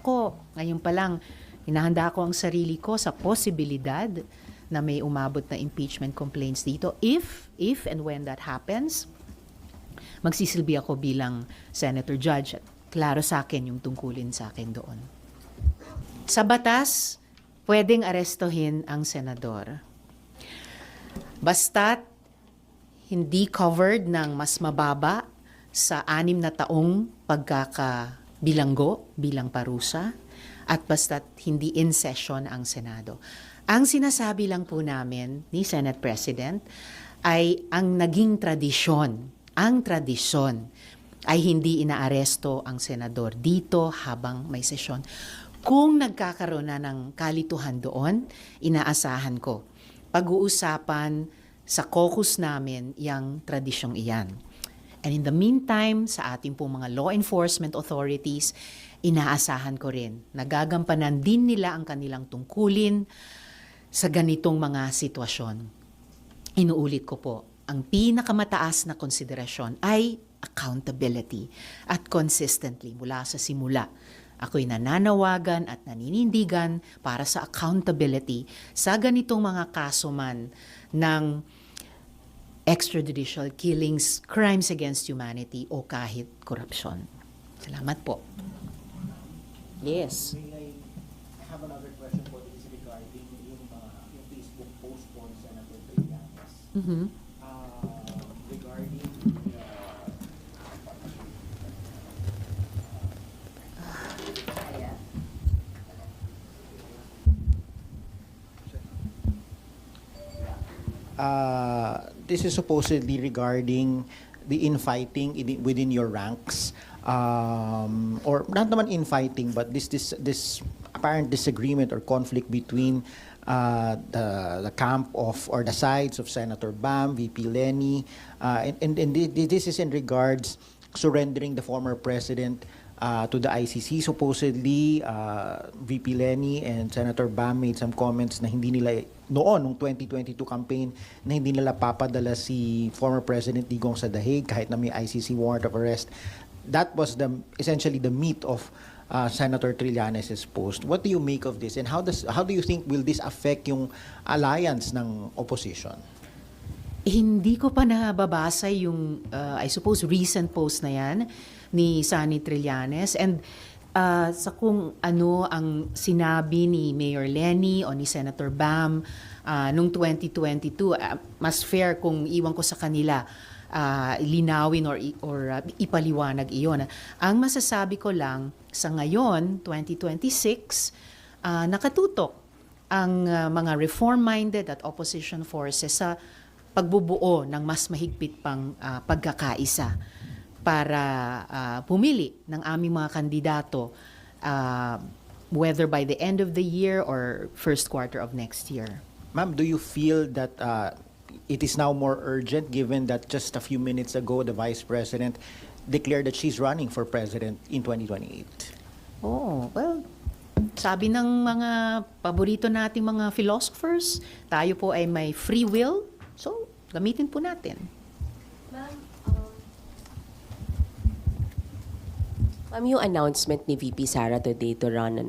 ako, ngayon pa lang, hinahanda ko ang sarili ko sa posibilidad na may umabot na impeachment complaints dito. If and when that happens, magsisilbi ako bilang Senator Judge at klaro sa akin yung tungkulin sa akin doon. Sa batas, pwedeng arestuhin ang senador. Basta't hindi covered ng mas mababa sa 6 na taong pagkakabilanggo bilang parusa at basta't hindi in session ang Senado. Ang sinasabi lang po namin ni Senate President ay ang naging tradisyon, ang tradisyon ay hindi inaaresto ang senador dito habang may sesyon. Kung nagkakaroon na ng kalituhan doon, inaasahan ko, pag-uusapan sa caucus namin yung tradisyong iyan. And in the meantime, sa ating pong mga law enforcement authorities, inaasahan ko rin, nagagampanan din nila ang kanilang tungkulin sa ganitong mga sitwasyon. Inuulit ko po, ang pinakamataas na konsiderasyon ay accountability at consistently mula sa simula. Ako'y nananawagan at naninindigan para sa accountability sa ganitong mga kaso man ng extrajudicial killings, crimes against humanity o kahit korupsyon. Salamat po. Yes. May I have another question po. This is regarding yung Facebook post po ni Senator Trillanes. Mm-hmm. Regarding this is supposedly regarding the infighting within your ranks, or not naman infighting, but this apparent disagreement or conflict between the camp of or the sides of Senator Bam, VP Lenny, and this is in regards surrendering the former president to the ICC. Supposedly, VP Lenny and Senator Bam made some comments na hindi nila noon, nung 2022 campaign, na hindi nila papadala si former President Digong sa The Hague kahit na may ICC warrant of arrest. That was essentially the meat of Senator Trillanes' post. What do you make of this, and how do you think will this affect yung alliance ng opposition? Hindi ko pa nababasa yung, I suppose, recent post na yan ni Sonny Trillanes. And sa kung ano ang sinabi ni Mayor Lenny o ni Senator Bam noong 2022, mas fair kung iwan ko sa kanila linawin or ipaliwanag iyon. Ang masasabi ko lang, sa ngayon, 2026, nakatutok ang mga reform-minded at opposition forces sa pagbubuo ng mas mahigpit pang pagkakaisa para pumili ng aming mga kandidato whether by the end of the year or first quarter of next year. Ma'am, do you feel that it is now more urgent given that just a few minutes ago the Vice President declared that she's running for President in 2028? Oh, well, sabi ng mga paborito nating mga philosophers, tayo po ay may free will, so gamitin po natin. Ma'am, yung announcement ni VP Sara today to run,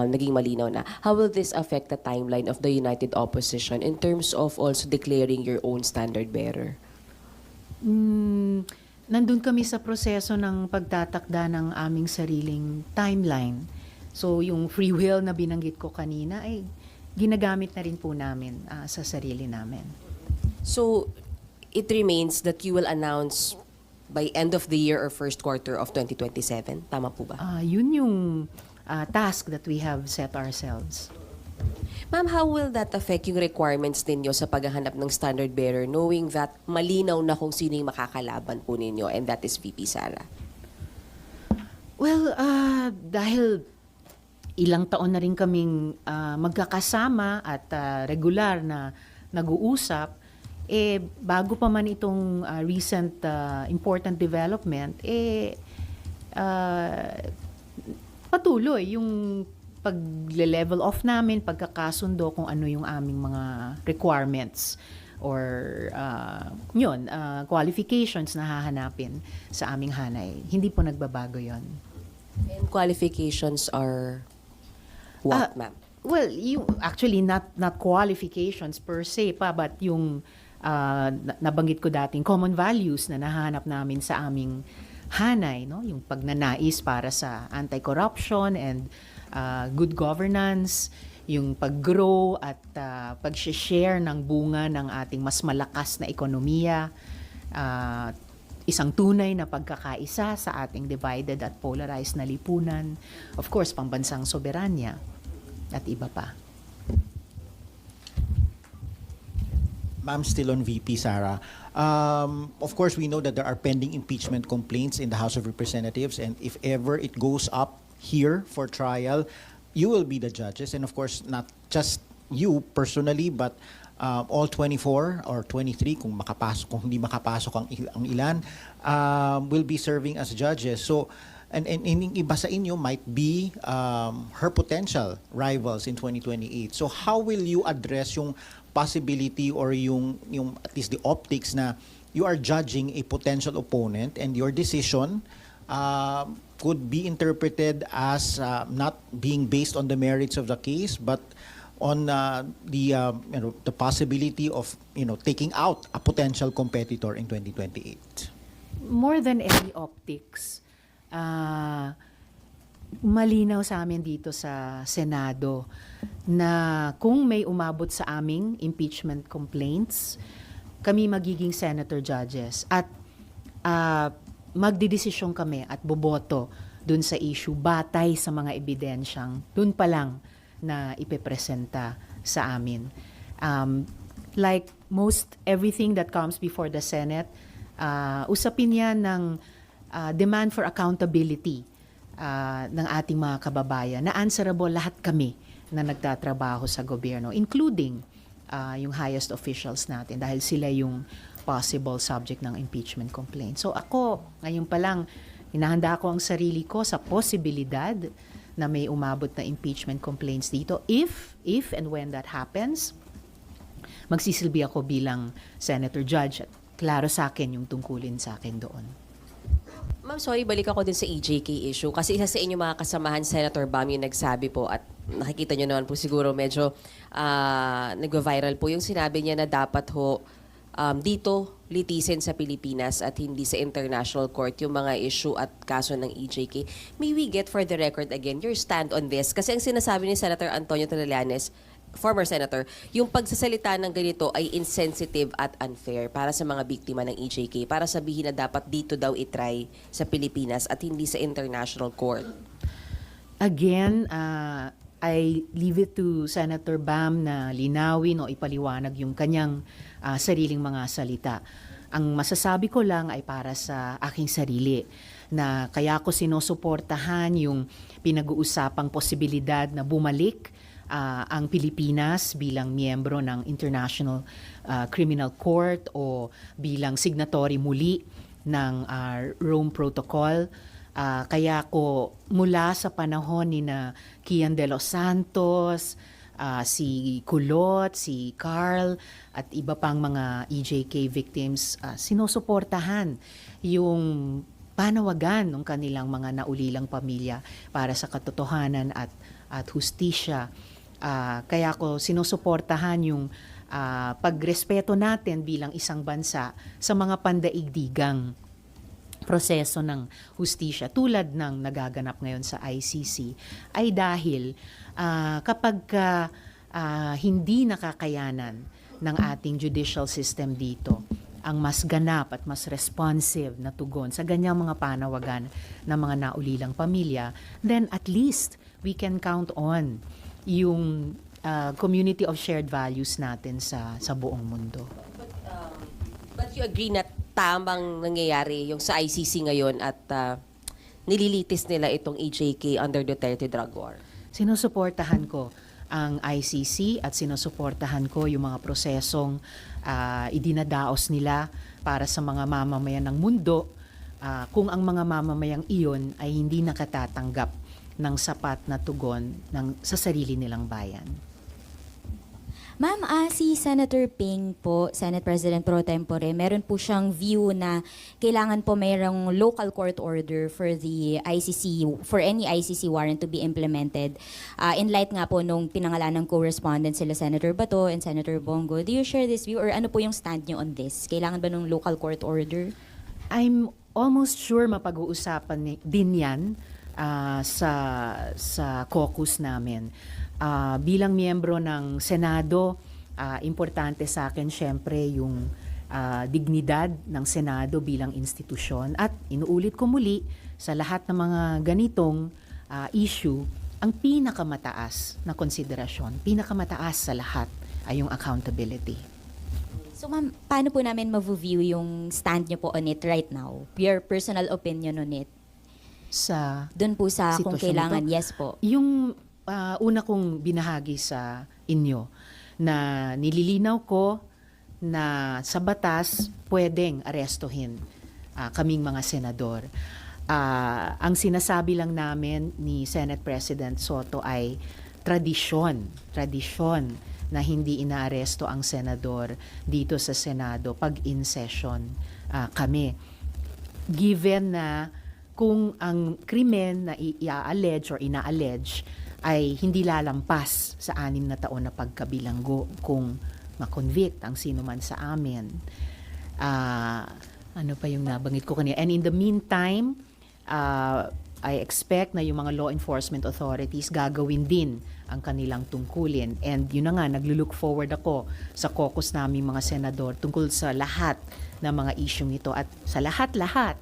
naging malinaw na. How will this affect the timeline of the United Opposition in terms of also declaring your own standard bearer? Nandun kami sa proseso ng pagtatakda ng aming sariling timeline. So yung free will na binanggit ko kanina ay ginagamit na rin po namin sa sarili namin. So, it remains that you will announce by end of the year or first quarter of 2027. Tama po ba? Yun yung task that we have set ourselves. Ma'am, how will that affect yung requirements ninyo sa paghahanap ng standard bearer knowing that malinaw na kung sino yung makakalaban po ninyo, and that is VP Sara? Well, dahil ilang taon na rin kaming magkakasama at regular na nag-uusap, bago pa man itong recent important development, patuloy yung pag-level off namin, pagkakasundo kung ano yung aming mga requirements or qualifications na hahanapin sa aming hanay. Hindi po nagbabago yon. And qualifications are what, ma'am? Well, actually not qualifications per se pa, but yung nabanggit ko dating common values na nahanap namin sa aming hanay, no? Yung pagnanais para sa anti-corruption and good governance, yung pag-grow at pag-share ng bunga ng ating mas malakas na ekonomiya, isang tunay na pagkakaisa sa ating divided at polarized na lipunan, of course, pambansang soberanya, at iba pa. Ma'am, still on VP Sara. Of course, we know that there are pending impeachment complaints in the House of Representatives, and if ever it goes up here for trial, you will be the judges, and of course, not just you personally, but all 24 or 23, kung hindi makapasok ang ilan, will be serving as judges. So, and iba sa inyo might be her potential rivals in 2028. So how will you address yung possibility or yung at least the optics na you are judging a potential opponent and your decision could be interpreted as not being based on the merits of the case, but on the possibility of taking out a potential competitor in 2028? More than any optics, malinaw sa amin dito sa Senado na kung may umabot sa aming impeachment complaints, kami magiging senator judges at magdidesisyon kami at boboto dun sa issue batay sa mga ebidensyang dun pa lang na ipepresenta sa amin. Like most everything that comes before the Senate, usapin yan ng demand for accountability ng ating mga kababayan na answerable lahat kami na nagtatrabaho sa gobyerno, including yung highest officials natin dahil sila yung possible subject ng impeachment complaint. So ako, ngayon pa lang, hinahanda ko ang sarili ko sa posibilidad na may umabot na impeachment complaints dito. If and when that happens, magsisilbi ako bilang senator judge at klaro sa akin yung tungkulin sa akin doon. Ma'am, sorry, balik ako din sa EJK issue. Kasi isa sa inyong mga kasamahan, Senator Bam, yung nagsabi po at nakikita nyo naman po siguro medyo nag-viral po yung sinabi niya na dapat ho dito litisin sa Pilipinas at hindi sa international court yung mga issue at kaso ng EJK. May we get for the record again your stand on this? Kasi ang sinasabi ni Senator Antonio Trillanes, former senator, yung pagsasalita ng ganito ay insensitive at unfair para sa mga biktima ng EJK, para sabihin na dapat dito daw itry sa Pilipinas at hindi sa international court. Again, I leave it to Senator Bam na linawin o ipaliwanag yung kanyang sariling mga salita. Ang masasabi ko lang ay para sa aking sarili na kaya ko sinusuportahan yung pinag-uusapang posibilidad na bumalik ang Pilipinas bilang miyembro ng International Criminal Court o bilang signatory muli ng Rome Protocol. Kaya ko mula sa panahon ni na Kian de los Santos, si Kulot, si Carl at iba pang mga EJK victims, sinusuportahan yung panawagan ng kanilang mga naulilang pamilya para sa katotohanan at hustisya. Kaya ko sinusuportahan yung pagrespeto natin bilang isang bansa sa mga pandaigdigang proseso ng hustisya tulad ng nagaganap ngayon sa ICC ay dahil kapag hindi nakakayanan ng ating judicial system dito ang mas ganap at mas responsive na tugon sa ganyang mga panawagan ng mga naulilang pamilya, then at least we can count on yung community of shared values natin sa buong mundo. But you agree na tamang nangyayari yung sa ICC ngayon at nililitis nila itong EJK under Duterte drug war? Sinusuportahan ko ang ICC at sinusuportahan ko yung mga prosesong idinadaos nila para sa mga mamamayan ng mundo kung ang mga mamamayang iyon ay hindi nakatatanggap ng sapat na tugon sa sarili nilang bayan. Ma'am, si Senator Ping po, Senate President pro tempore, meron po siyang view na kailangan po mayroong local court order for the ICC, for any ICC warrant to be implemented. In light nga po nung pinangalan ng co-respondent sila Senator Bato and Senator Bongo, do you share this view or ano po yung stand niyo on this? Kailangan ba ng local court order? I'm almost sure mapag-uusapan din yan sa caucus namin. Bilang miyembro ng Senado, importante sa akin syempre yung dignidad ng Senado bilang institusyon at inuulit ko muli sa lahat ng mga ganitong issue, ang pinakamataas na konsiderasyon, pinakamataas sa lahat ay yung accountability. So ma'am, paano po namin ma-view yung stand niyo po on it right now? Your personal opinion on it? Sa Doon po sa kung sitwasyon kailangan, ito, yes po. yung una kong binahagi sa inyo na nililinaw ko na sa batas pwedeng arestuhin kaming mga senador. Ang sinasabi lang namin ni Senate President Soto ay tradisyon na hindi inaaresto ang senador dito sa Senado pag in session kami. Given na kung ang krimen na i-allege or ina-allege ay hindi lalampas sa 6 na taon na pagkabilanggo kung makonvict ang sino man sa amin. Ano pa yung nabanggit ko kanina? And in the meantime, I expect na yung mga law enforcement authorities gagawin din ang kanilang tungkulin. And yun na nga, naglulook forward ako sa caucus namin mga senador tungkol sa lahat ng mga isyong ito. At sa lahat-lahat,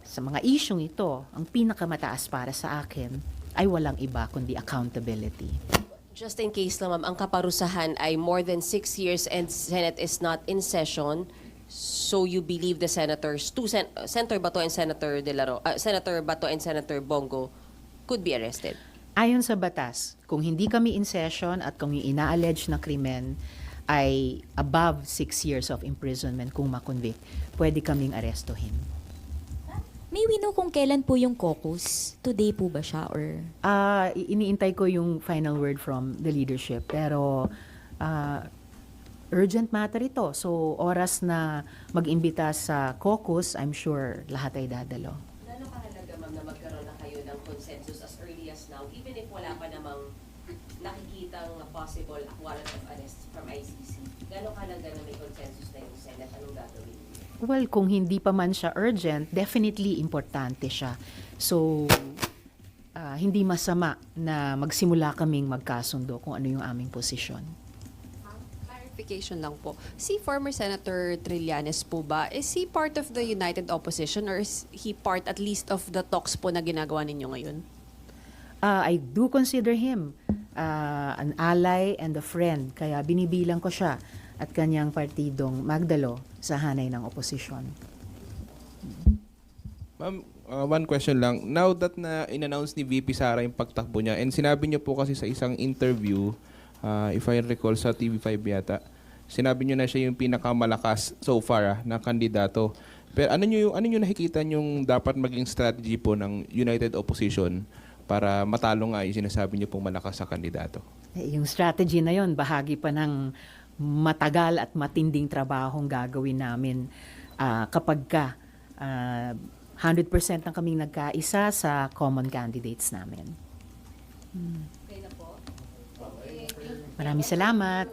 sa mga isyong ito, ang pinakamataas para sa akin ay walang iba kundi accountability. Just in case lang, ma'am, ang kaparusahan ay more than 6 years and Senate is not in session. So you believe the senators, Senator Bato and Senator Senator Bato and Senator Bongo could be arrested? Ayon sa batas, kung hindi kami in session at kung yung ina-allege na krimen ay above 6 years of imprisonment kung makonvict, pwede kaming arestuhin. May we know kung kailan po yung caucus? Today po ba siya or? Iniintay ko yung final word from the leadership, pero urgent matter ito. So oras na mag-imbita sa caucus, I'm sure lahat ay dadalo. Gano'ng kahalaga, ma'am, na magkaroon na kayo ng consensus as early as now, even if wala pa namang nakikitang possible warrant of arrest from ICC? Gano'ng kahalaga na may consensus na yung Senate? Anong gagawin? Well, kung hindi pa man siya urgent, definitely importante siya. So, hindi masama na magsimula kaming magkasundo kung ano yung aming posisyon. Clarification lang po. Si former Senator Trillanes po ba, is he part of the United Opposition or is he part at least of the talks po na ginagawa ninyo ngayon? I do consider him an ally and a friend, kaya binibilang ko siya at kanyang partidong magdalo sa hanay ng oposisyon. Ma'am, one question lang. Now that na in-announce ni VP Sara yung pagtakbo niya, and sinabi niyo po kasi sa isang interview, if I recall sa TV5 yata, sinabi niyo na siya yung pinakamalakas so far na kandidato. Pero ano niyo nakikita yung dapat maging strategy po ng United Opposition para matalo nga yung sinasabi niyo pong malakas sa kandidato? Yung strategy na yon bahagi pa ng matagal at matinding trabahong gagawin namin kapag 100% ng kaming nagkaisa sa common candidates namin. Maraming salamat.